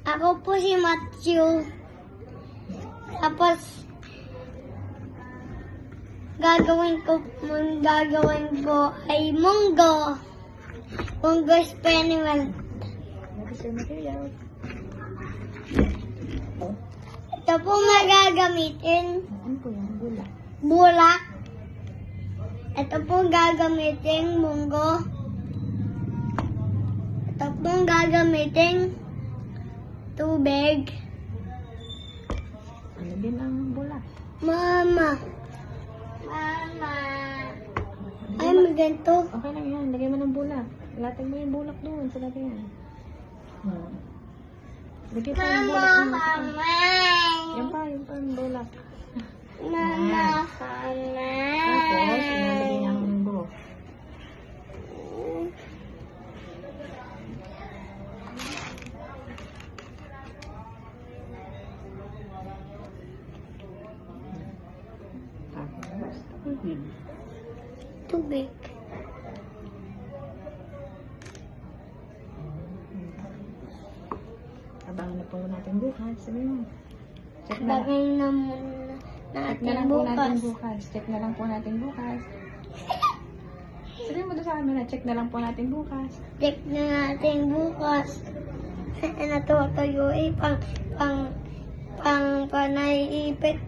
Ako po si Matthew. Tapos, gagawin ko ay munggo. Munggo experiment. Ito po magagamitin. Ano po yan? Bulak. Bulak. Ito po gagamitin munggo. Ito po gagamitin tubig. Ano din ang bulak? Mama. Ay, maganto. Okay lang yan. Lagay mo ng bulak. Latag mo yung bulak doon sa lagyan. Lagay pa yung bulak doon. Yan pa yung bulak. Mama, Tapos, inalagay niya ang munggo. Tapos, tubig. tubig. Abangan na po natin bukas. Sabi mo. Check na lang. Lagay na muna Check na natin lang po natin bukas. bukas. Check na lang po natin bukas. Sabi mo doon sa camera, check na lang po natin bukas. Check na natin bukas. Natutuyo pang panaiipit